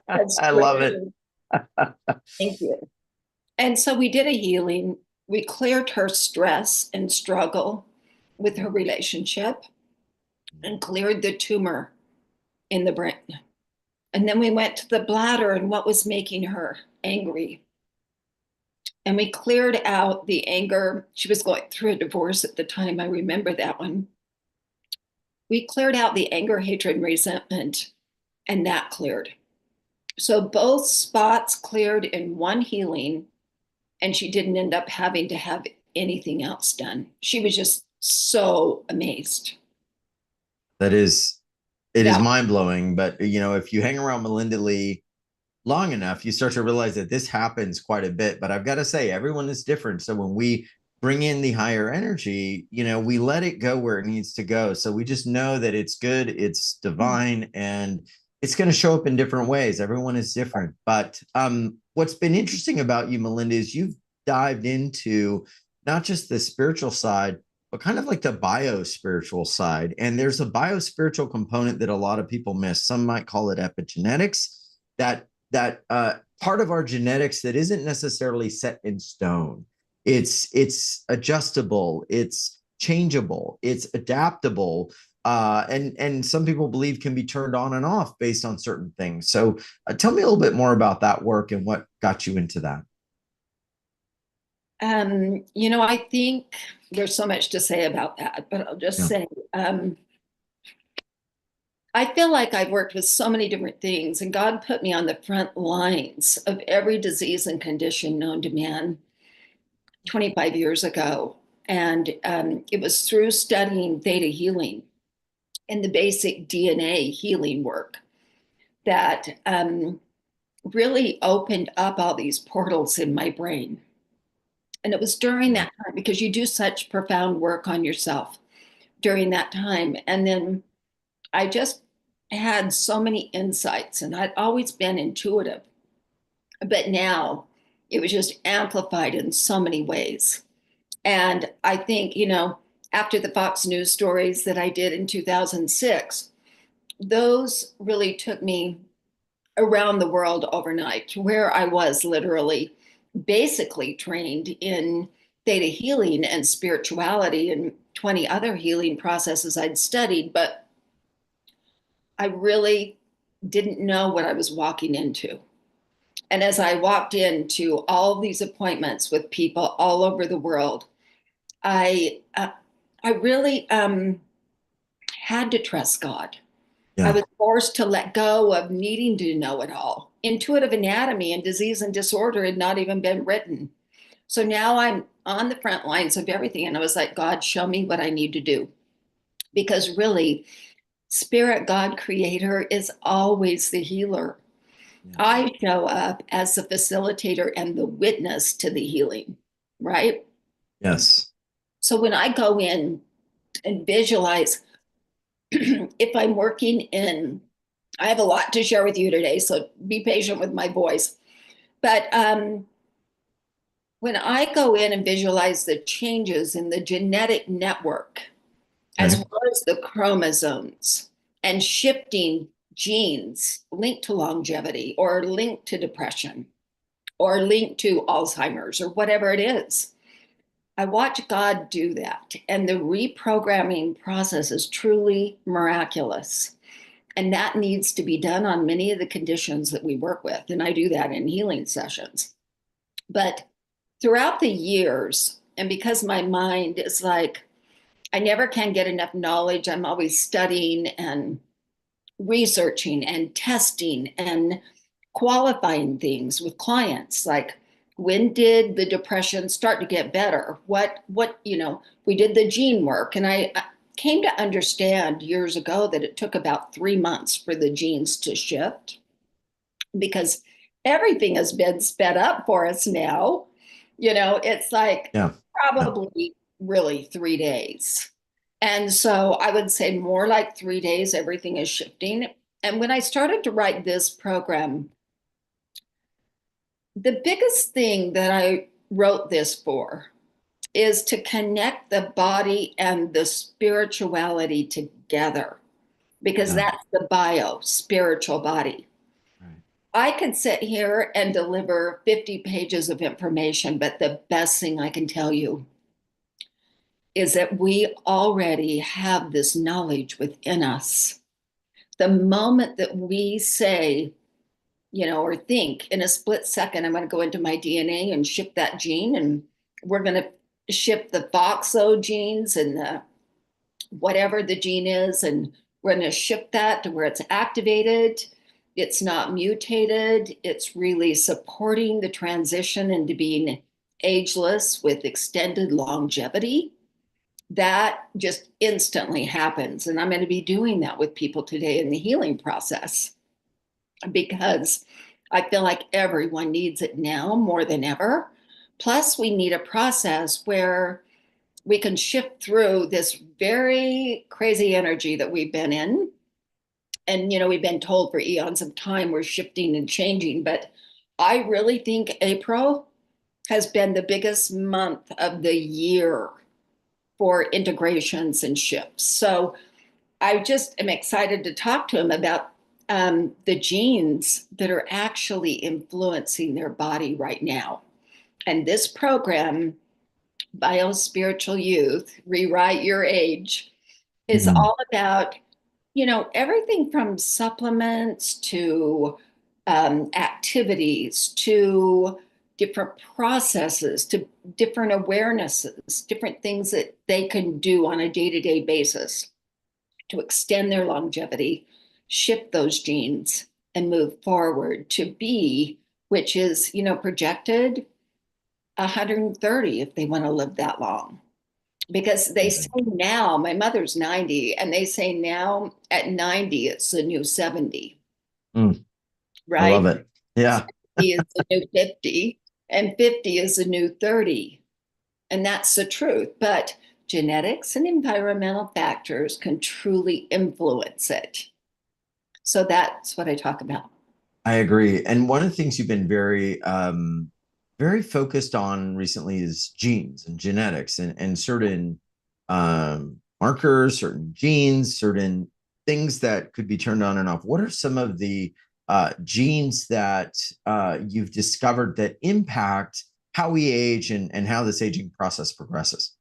That's I love it. true. Thank you. And so we did a healing. We cleared her stress and struggle with her relationship and cleared the tumor in the brain. And then we went to the bladder and what was making her angry. And we cleared out the anger. She was going through a divorce at the time. I remember that one. We cleared out the anger, hatred, and resentment, and that cleared. So both spots cleared in one healing, and she didn't end up having to have anything else done. She was just so amazed. That is, it is Yeah. mind blowing. But you know, if you hang around Melinda Lee long enough, you start to realize that this happens quite a bit. But I've got to say, everyone is different. So when we bring in the higher energy, you know, we let it go where it needs to go. So we just know that it's good, it's divine, and it's going to show up in different ways. Everyone is different. But what's been interesting about you, Melinda, is you've dived into not just the spiritual side, but kind of like the bio spiritual side. And there's a bio spiritual component that a lot of people miss. Some might call it epigenetics. That part of our genetics that isn't necessarily set in stone. It's adjustable, it's changeable, it's adaptable, and some people believe can be turned on and off based on certain things. So tell me a little bit more about that work and what got you into that. I think there's so much to say about that, but I'll just Yeah. say, I feel like I've worked with so many different things, and God put me on the front lines of every disease and condition known to man 25 years ago. And it was through studying theta healing and the basic DNA healing work that really opened up all these portals in my brain. And it was during that time because you do such profound work on yourself during that time. And then I just had so many insights, and I'd always been intuitive, but now it was just amplified in so many ways. And I think, after the Fox News stories that I did in 2006, those really took me around the world overnight to where I was literally basically trained in theta healing and spirituality and 20 other healing processes I'd studied, but I really didn't know what I was walking into. And as I walked into all these appointments with people all over the world, I really had to trust God. I Yeah. was forced to let go of needing to know it all. Intuitive anatomy and disease and disorder had not even been written. So now I'm on the front lines of everything. And I was like, God, show me what I need to do. Because really, Spirit, God, Creator is always the healer. Yes. I show up as the facilitator and the witness to the healing, right? Yes. So when I go in and visualize, if I'm working in, I have a lot to share with you today, so be patient with my voice. But when I go in and visualize the changes in the genetic network, as Okay. well as the chromosomes and shifting genes linked to longevity or linked to depression or linked to Alzheimer's or whatever it is, I watch God do that. And the reprogramming process is truly miraculous. And that needs to be done on many of the conditions that we work with. And I do that in healing sessions. But throughout the years, and because my mind is like, I never can get enough knowledge, I'm always studying and researching and testing and qualifying things with clients. Like, when did the depression start to get better? We did the gene work, and I came to understand years ago that it took about 3 months for the genes to shift because everything has been sped up for us now. It's like Yeah. Yeah. probably really 3 days. And so I would say more like 3 days, everything is shifting. And when I started to write this program, the biggest thing that I wrote this for is to connect the body and the spirituality together, because Yeah. that's the bio spiritual body. I could sit here and deliver 50 pages of information, but the best thing I can tell you is that we already have this knowledge within us. The moment that we say, or think in a split second, I'm going to go into my DNA and ship that gene, and we're going to ship the FOXO genes and the whatever the gene is, and we're going to ship that to where it's activated. It's not mutated. It's really supporting the transition into being ageless with extended longevity. That just instantly happens. And I'm going to be doing that with people today in the healing process because I feel like everyone needs it now more than ever. Plus, we need a process where we can shift through this very crazy energy that we've been in. And, we've been told for eons of time we're shifting and changing. But I really think April has been the biggest month of the year for integrations and shifts. So I just am excited to talk to him about the genes that are actually influencing their body right now. And this program, Biospiritual Youth, Rewrite Your Age, is Mhm. all about, everything from supplements to activities to different processes to different awarenesses, different things that they can do on a day-to-day basis to extend their longevity, shift those genes, and move forward to be, which is, projected 130 if they want to live that long. Because they say now, my mother's 90, and they say now at 90, it's the new 70, Mm, I love right? it. Yeah. 70 is the new 50, and 50 is the new 30. And that's the truth. But genetics and environmental factors can truly influence it. So that's what I talk about. I agree. And one of the things you've been very focused on recently is genes and genetics and certain markers, certain genes, certain things that could be turned on and off. What are some of the genes that you've discovered that impact how we age and how this aging process progresses?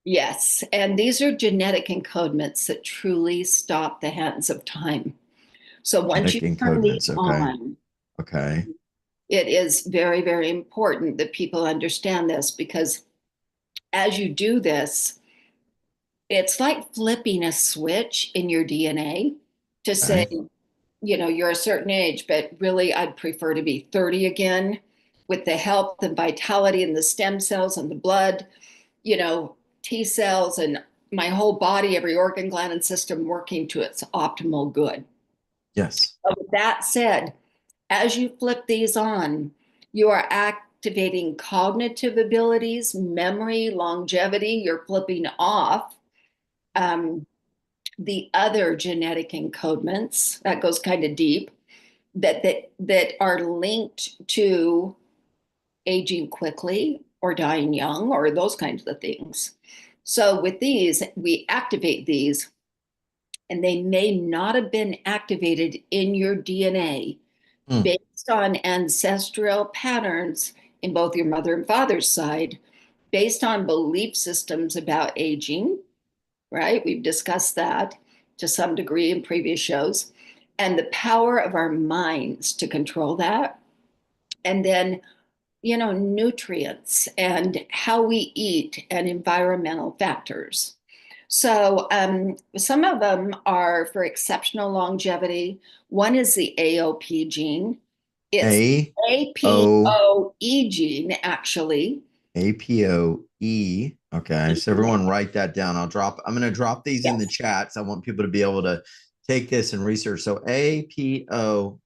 Yes. And these are genetic encodements that truly stop the hands of time. So once you Genetic turn these encodements. Okay. on, Okay. it is very, very important that people understand this because as you do this, it's like flipping a switch in your DNA to say, Okay. you're a certain age, but really I'd prefer to be 30 again with the health and vitality and the stem cells and the blood, T cells and my whole body, every organ, gland, and system working to its optimal good. Yes. But with that said, as you flip these on, you are activating cognitive abilities, memory, longevity. You're flipping off um, the other genetic encodements. That goes kind of deep. That are linked to aging quickly or dying young or those kinds of things. So with these, we activate these, and they may not have been activated in your DNA Hmm. based on ancestral patterns in both your mother and father's side, based on belief systems about aging, right? We've discussed that to some degree in previous shows, and the power of our minds to control that. And then, nutrients and how we eat and environmental factors. So some of them are for exceptional longevity. One is the AOP gene. It's A O APOE gene, actually. APOE. Okay. So everyone write that down. I'm going to drop these in the Yes. chats. I want people to be able to take this and research. So APOE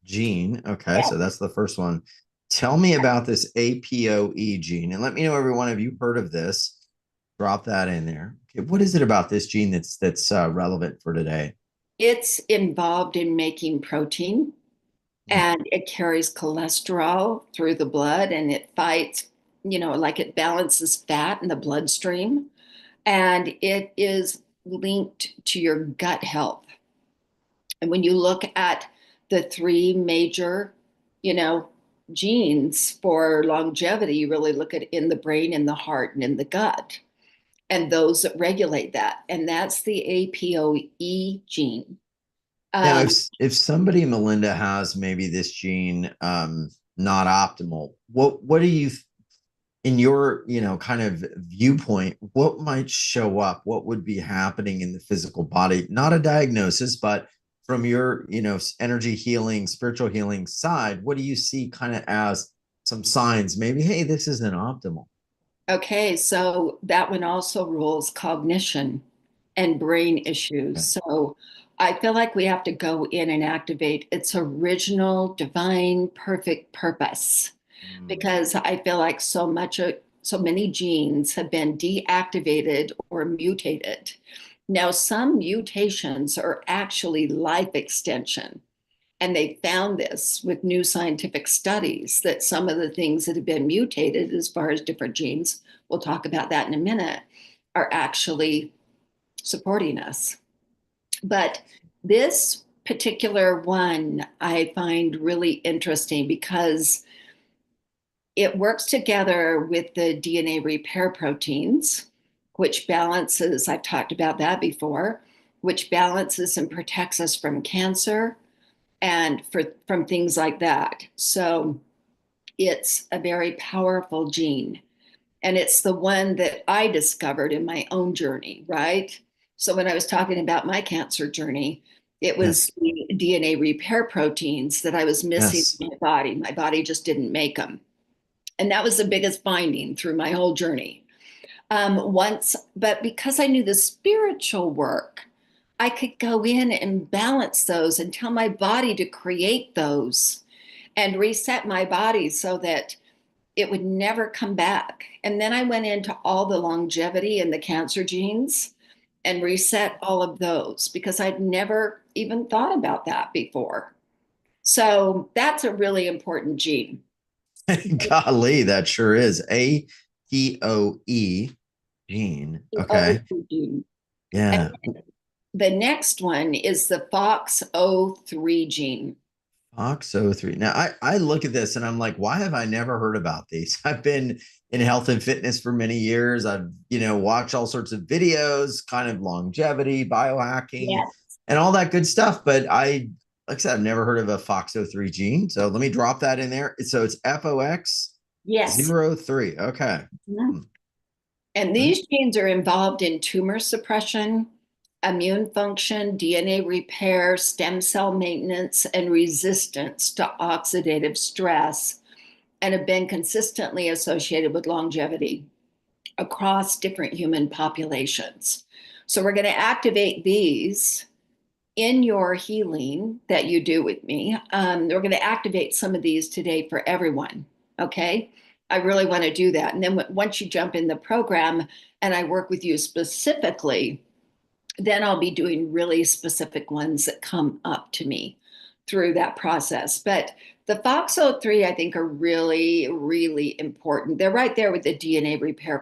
gene. Okay. Yes. So that's the first one. Tell me about this APOE gene and let me know, everyone, have you heard of this? Drop that in there. Okay. What is it about this gene that's relevant for today? It's involved in making protein Hmm. and it carries cholesterol through the blood and it fights, like it balances fat in the bloodstream. And it is linked to your gut health. And when you look at the three major, you know, genes for longevity. You really look at in the brain, in the heart, and in the gut, and those that regulate that. And that's the APOE gene. Now, Um, if somebody, Melinda, has maybe this gene not optimal, what do you in your, kind of viewpoint, what might show up? What would be happening in the physical body? Not a diagnosis, but from your, energy healing, spiritual healing side, what do you see kind of as some signs? Maybe, hey, this isn't optimal. okay, so that one also rules cognition and brain issues. Okay. So I feel like we have to go in and activate its original divine perfect purpose, Mm, because I feel like so many genes have been deactivated or mutated. Now, some mutations are actually life extension. And they found this with new scientific studies that some of the things that have been mutated, as far as different genes, we'll talk about that in a minute, are actually supporting us. But this particular one I find really interesting because it works together with the DNA repair proteins, which balances, I've talked about that before, which balances and protects us from cancer and from things like that. So it's a very powerful gene. And it's the one that I discovered in my own journey, right? So when I was talking about my cancer journey, it was yes. the DNA repair proteins that I was missing Yes. in my body. My body just didn't make them. And that was the biggest finding through my whole journey. But because I knew the spiritual work, I could go in and balance those and tell my body to create those and reset my body so that it would never come back. And then I went into all the longevity and the cancer genes and reset all of those because I'd never even thought about that before. So that's a really important gene. Golly, that sure is. APOE gene. The Okay. O gene. And Yeah. the next one is the FOXO3 gene. FOXO3. Now, I look at this and I'm like, why have I never heard about these? I've been in health and fitness for many years. I've, watched all sorts of videos, kind of longevity, biohacking, Yes. and all that good stuff. But like I said, I've never heard of a FOXO3 gene. So let me drop that in there. So it's Yes. FOX03. Okay. Mhm. Hmm. And Right. these genes are involved in tumor suppression, immune function, DNA repair, stem cell maintenance, and resistance to oxidative stress, and have been consistently associated with longevity across different human populations. So, we're going to activate these in your healing that you do with me. We're going to activate some of these today for everyone. Okay. I really want to do that. And then once you jump in the program and I work with you specifically, then I'll be doing really specific ones that come up to me through that process. But the FOXO3, I think, are really, really important. They're right there with the DNA repair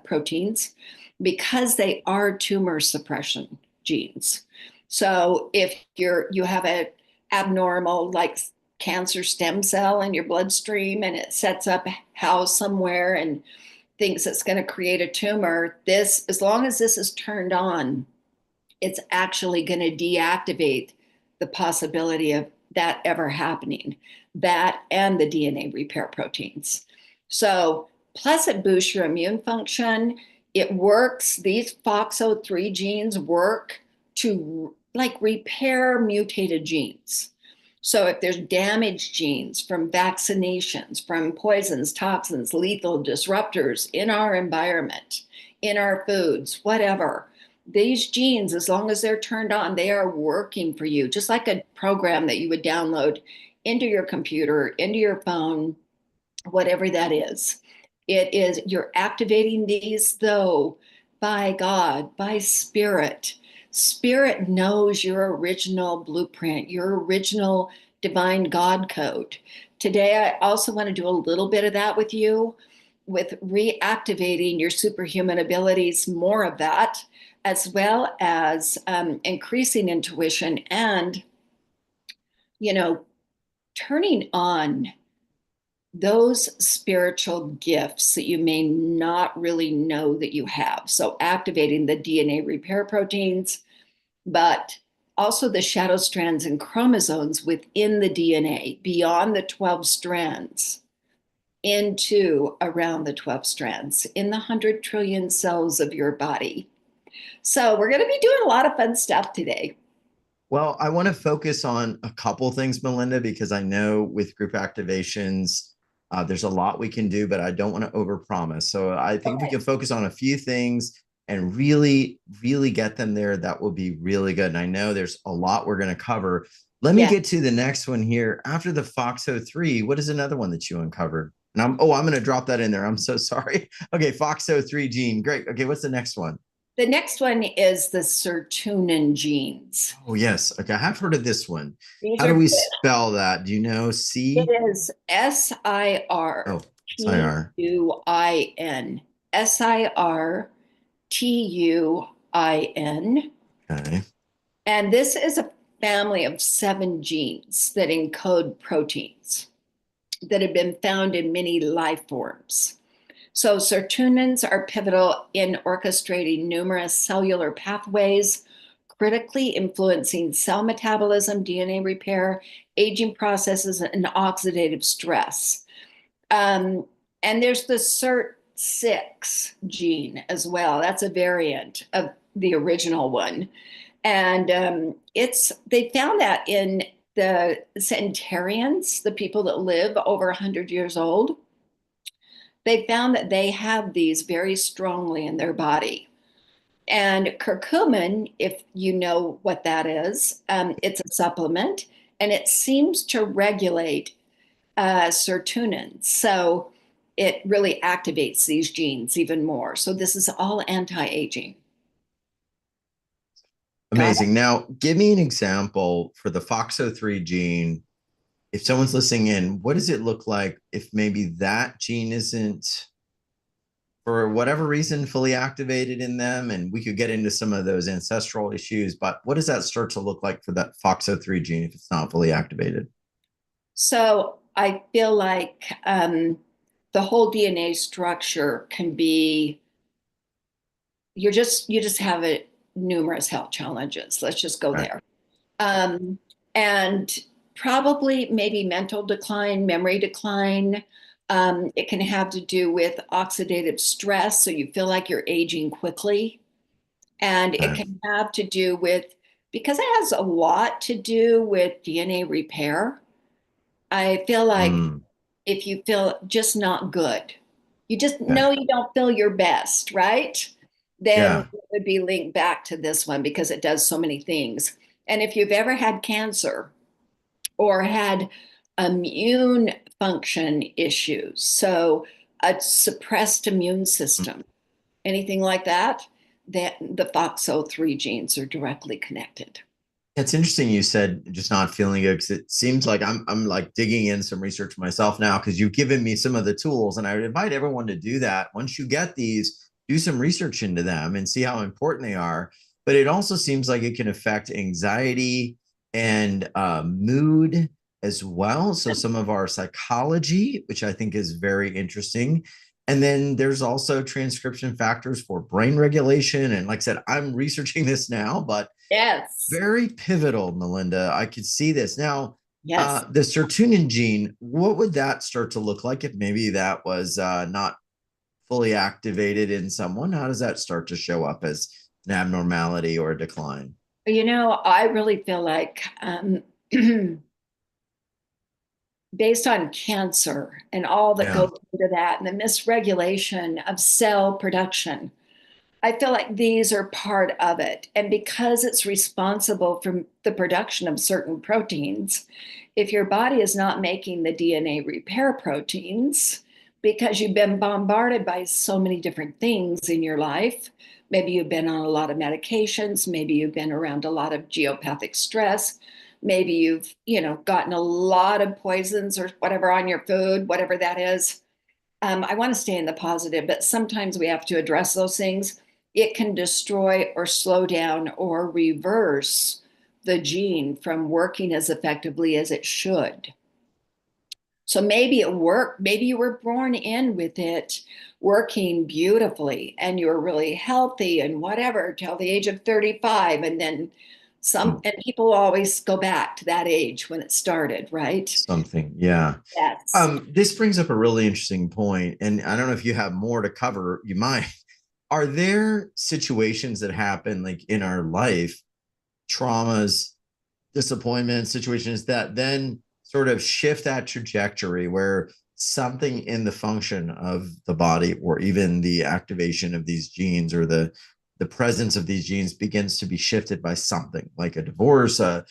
proteins because they are tumor suppression genes. So if you have a abnormal like cancer stem cell in your bloodstream and it sets up house somewhere and thinks it's going to create a tumor, this, as long as this is turned on, it's actually going to deactivate the possibility of that ever happening, that and the DNA repair proteins. So, plus it boosts your immune function. It works, these FOXO3 genes work to like repair mutated genes. So, if there's damaged genes from vaccinations, from poisons, toxins, lethal disruptors in our environment, in our foods, whatever, these genes, as long as they're turned on, they are working for you, just like a program that you would download into your computer, into your phone, whatever that is. It is, you're activating these though by God, by spirit. Spirit knows your original blueprint, your original divine God code. Today, I also want to do a little bit of that with you, with reactivating your superhuman abilities, more of that, as well as increasing intuition and you know, turning on those spiritual gifts that you may not really know that you have. So activating the DNA repair proteins, but also the shadow strands and chromosomes within the DNA beyond the 12 strands into around the 12 strands in the 100 trillion cells of your body. So we're going to be doing a lot of fun stuff today. Well, I want to focus on a couple things, Melinda, because I know with group activations, there's a lot we can do, but I don't want to overpromise. So I think if we Okay. can focus on a few things and really, really get them there, that will be really good. And I know there's a lot we're going to cover. Let me Yeah. get to the next one here. After the FOXO3, what is another one that you uncovered? And I'm going to drop that in there. I'm so sorry. Okay, FOXO3 gene. Great. Okay, what's the next one? The next one is the Sirtuin genes. Oh, yes. Okay. I have heard of this one. These How do are, we spell that? Do you know? it C? is S I Oh, R T SIR. U I N. Sirtuin. Okay. And this is a family of 7 genes that encode proteins that have been found in many life forms. So, sirtuins are pivotal in orchestrating numerous cellular pathways, critically influencing cell metabolism, DNA repair, aging processes, and oxidative stress. Um, and there's the SIRT6 gene as well. That's a variant of the original one. And they found that in the centenarians, the people that live over 100 years old, they found that they have these very strongly in their body. And curcumin, if you know what that is, it's a supplement and it seems to regulate sirtuin. So it really activates these genes even more. So this is all anti-aging. Got it? Amazing. Now, give me an example for the FOXO3 gene. If someone's listening in, what does it look like if maybe that gene isn't, for whatever reason, fully activated in them? And we could get into some of those ancestral issues, but what does that start to look like for that FOXO3 gene if it's not fully activated? So I feel like the whole DNA structure can be, you just have numerous health challenges. Let's just go Right. there. Um, and probably maybe mental decline, memory decline. It can have to do with oxidative stress, so you feel like you're aging quickly. And it Right. can have to do with, because it has a lot to do with DNA repair. I feel like Mm, if you feel just not good, you just okay. know you don't feel your best, right? Then Yeah. it would be linked back to this one because it does so many things. And if you've ever had cancer or had immune function issues, so a suppressed immune system, anything like that, that the FOXO3 genes are directly connected. It's interesting you said just not feeling good because it seems like I'm like digging in some research myself now because you've given me some of the tools, and I would invite everyone to do that. Once you get these, do some research into them and see how important they are. But it also seems like it can affect anxiety and mood as well. So some of our psychology, which I think is very interesting. And then there's also transcription factors for brain regulation. And like I said, I'm researching this now, but Yes. very pivotal, Melinda. I could see this. Now, Yes. the sirtuin gene, what would that start to look like if maybe that was not fully activated in someone? How does that start to show up as an abnormality or a decline? I really feel like based on cancer and all that Yeah. goes into that and the misregulation of cell production, I feel like these are part of it. And because it's responsible for the production of certain proteins, if your body is not making the DNA repair proteins, because you've been bombarded by so many different things in your life, maybe you've been on a lot of medications, maybe you've been around a lot of geopathic stress, maybe you've, gotten a lot of poisons or whatever on your food, whatever that is. I want to stay in the positive, but sometimes we have to address those things. It can destroy or slow down or reverse the gene from working as effectively as it should. So maybe it worked. Maybe you were born in with it working beautifully and you were really healthy and whatever till the age of 35. And then and people always go back to that age when it started, right? Something. Yeah. Yes. This brings up a really interesting point, and I don't know if you have more to cover. You might. Are there situations that happen like in our life, traumas, disappointments, situations that then sort of shift that trajectory where something in the function of the body or even the activation of these genes or the presence of these genes begins to be shifted by something like a divorce, a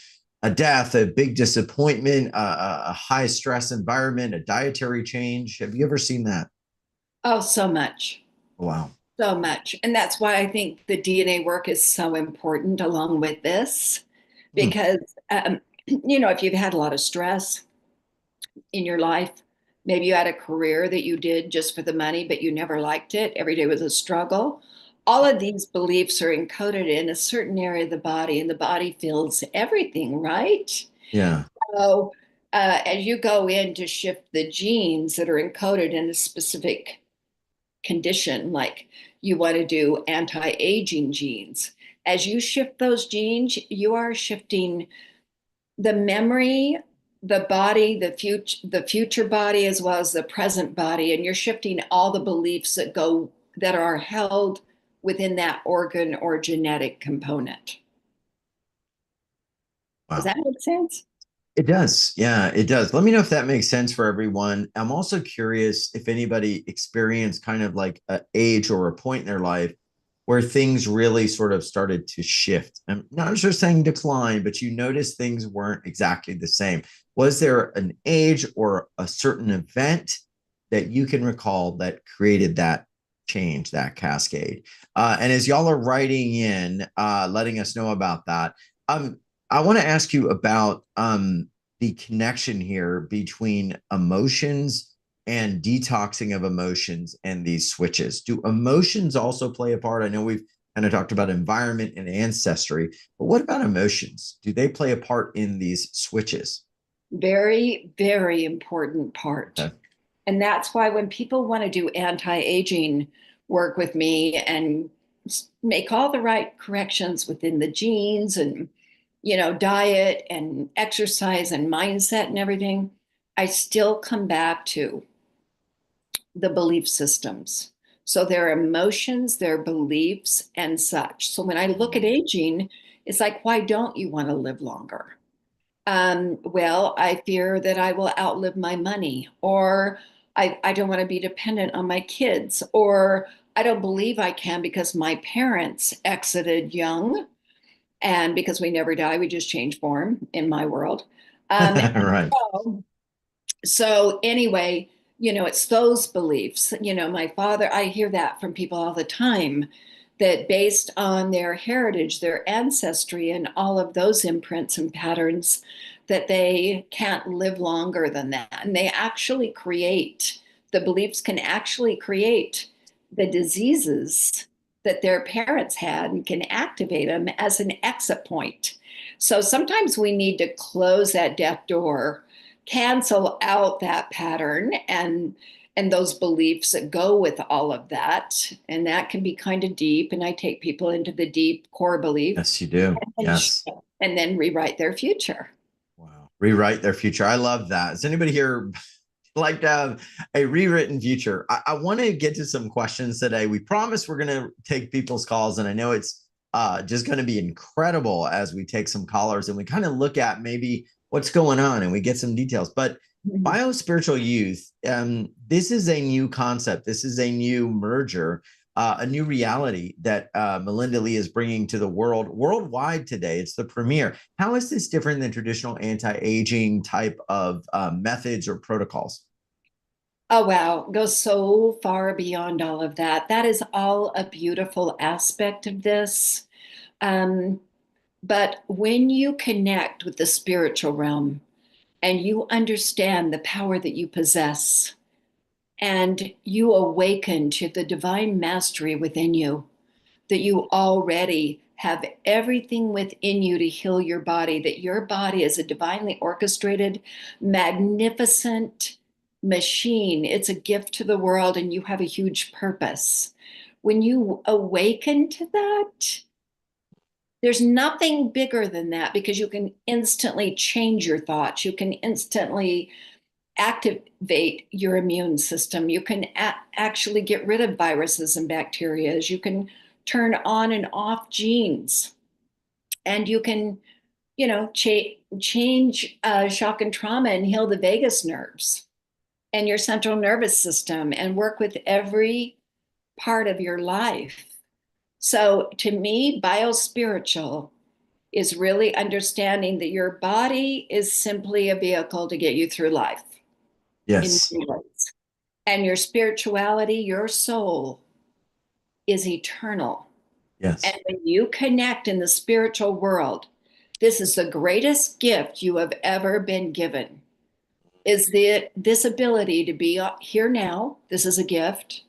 death, a big disappointment, a high stress environment, a dietary change? Have you ever seen that? Oh, so much. Wow. So much. And that's why I think the DNA work is so important along with this, Hmm. because, if you've had a lot of stress in your life, maybe you had a career that you did just for the money, but you never liked it. Every day was a struggle. All of these beliefs are encoded in a certain area of the body, and the body feels everything, right? Yeah. So, as you go in to shift the genes that are encoded in a specific condition, like you want to do anti-aging genes. As you shift those genes, you are shifting the memory, the body, the future body, as well as the present body, and you're shifting all the beliefs that are held within that organ or genetic component. Does Wow. that make sense? It does. Yeah, it does. Let me know if that makes sense for everyone. I'm also curious if anybody experienced kind of like an age or a point in their life where things really sort of started to shift. I'm not just saying decline, but you noticed things weren't exactly the same. Was there an age or a certain event that you can recall that created that change, that cascade? And as y'all are writing in, letting us know about that, I want to ask you about the connection here between emotions and detoxing of emotions and these switches. Do emotions also play a part? I know we've kind of talked about environment and ancestry, but what about emotions? Do they play a part in these switches? Very, very important part. Okay. And that's why when people want to do anti-aging work with me and make all the right corrections within the genes and, diet and exercise and mindset and everything, I still come back to the belief systems. So their emotions, their beliefs, and such. So when I look at aging, it's like, why don't you want to live longer? Well, I fear that I will outlive my money, or I don't want to be dependent on my kids, or I don't believe I can because my parents exited young, and because we never die, we just change form in my world. Right. So, so anyway, it's those beliefs. My father, I hear that from people all the time, that based on their heritage, their ancestry, and all of those imprints and patterns, that they can't live longer than that. And the beliefs can actually create the diseases that their parents had and can activate them as an exit point. So sometimes we need to close that death door, cancel out that pattern and those beliefs that go with all of that, and that can be kind of deep, and I take people into the deep core belief Yes, you do. and, Yes. and then rewrite their future. Wow. Rewrite their future. I love that. Does anybody here like to have a rewritten future? I want to get to some questions today. We promise we're going to take people's calls, and I know it's just going to be incredible as we take some callers and we kind of look at maybe what's going on and we get some details. But biospiritual youth, this is a new concept. This is a new merger, a new reality that Melinda Lee is bringing to the world worldwide today. It's the premiere. How is this different than traditional anti-aging type of methods or protocols? Oh, wow. Goes so far beyond all of that. That is all a beautiful aspect of this. Um, but when you connect with the spiritual realm and you understand the power that you possess, and you awaken to the divine mastery within you that you already have everything within you to heal your body, that your body is a divinely orchestrated, magnificent machine. It's a gift to the world, and you have a huge purpose. When you awaken to that, there's nothing bigger than that, because you can instantly change your thoughts. You can instantly activate your immune system. You can actually get rid of viruses and bacteria. You can turn on and off genes, and you can, change shock and trauma and heal the vagus nerves and your central nervous system and work with every part of your life. So to me, biospiritual is really understanding that your body is simply a vehicle to get you through life in Yes. many ways. And your spirituality, your soul, is eternal. And Yes. when you connect in the spiritual world, this is the greatest gift you have ever been given, is this ability to be here now. This is a gift.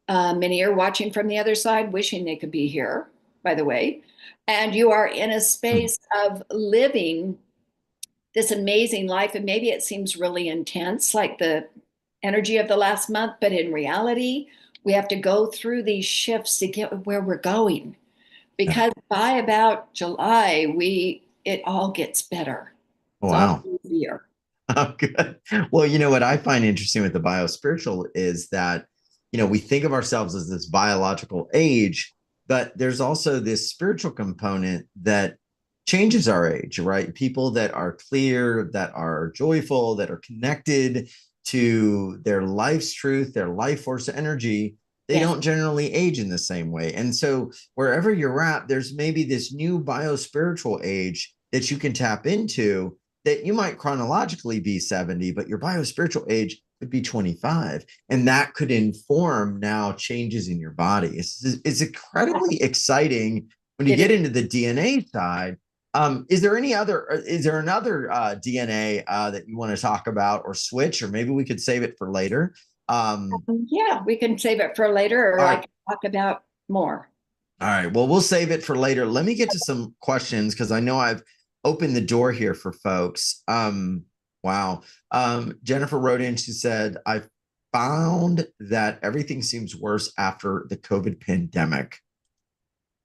Many are watching from the other side, wishing they could be here, by the way. And you are in a space of living this amazing life. And maybe it seems really intense, like the energy of the last month, but in reality, we have to go through these shifts to get where we're going. Yeah. Because by about July, it all gets better. It's all Wow. easier. Oh, good. Well, what I find interesting with the biospiritual is that, we think of ourselves as this biological age, but there's also this spiritual component that changes our age, right? People that are clear, that are joyful, that are connected to their life's truth, their life force energy, they Yes. don't generally age in the same way. And so wherever you're at, there's maybe this new biospiritual age that you can tap into, that you might chronologically be 70, but your biospiritual age could be 25. And that could inform now changes in your body. It's incredibly exciting when you It is. get into the DNA side. Is there another DNA that you want to talk about or switch, or maybe we could save it for later? Yeah, we can save it for later, or All I right. can talk about more. All right. Well, we'll save it for later. Let me get to some questions because I know I've opened the door here for folks. Wow. Jennifer wrote in, she said, I found that everything seems worse after the COVID pandemic.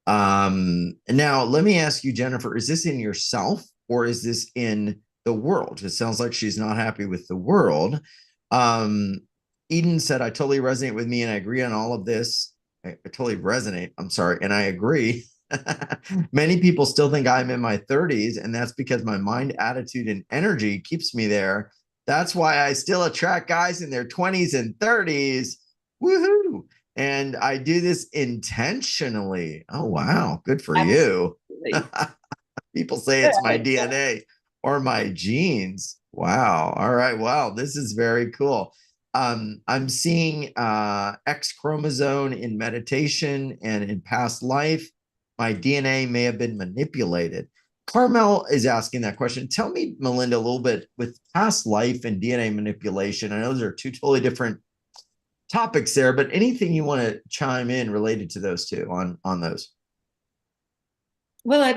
Now let me ask you, Jennifer, is this in yourself or is this in the world? It sounds like she's not happy with the world. Um, Eden said, I totally resonate with me and I agree on all of this. I totally resonate. I'm sorry. And I agree. Many people still think I'm in my 30s, and that's because my mind, attitude, and energy keeps me there. That's why I still attract guys in their 20s and 30s. Woohoo. And I do this intentionally. Oh, wow. Good for you. Absolutely. People say it's my DNA or my genes. Wow. All right. Wow. This is very cool. I'm seeing X chromosome in meditation and in past life. My DNA may have been manipulated. Carmel is asking that question. Tell me, Melinda, a little bit with past life and DNA manipulation. I know those are two totally different topics there, but anything you want to chime in related to those two on those? Well, I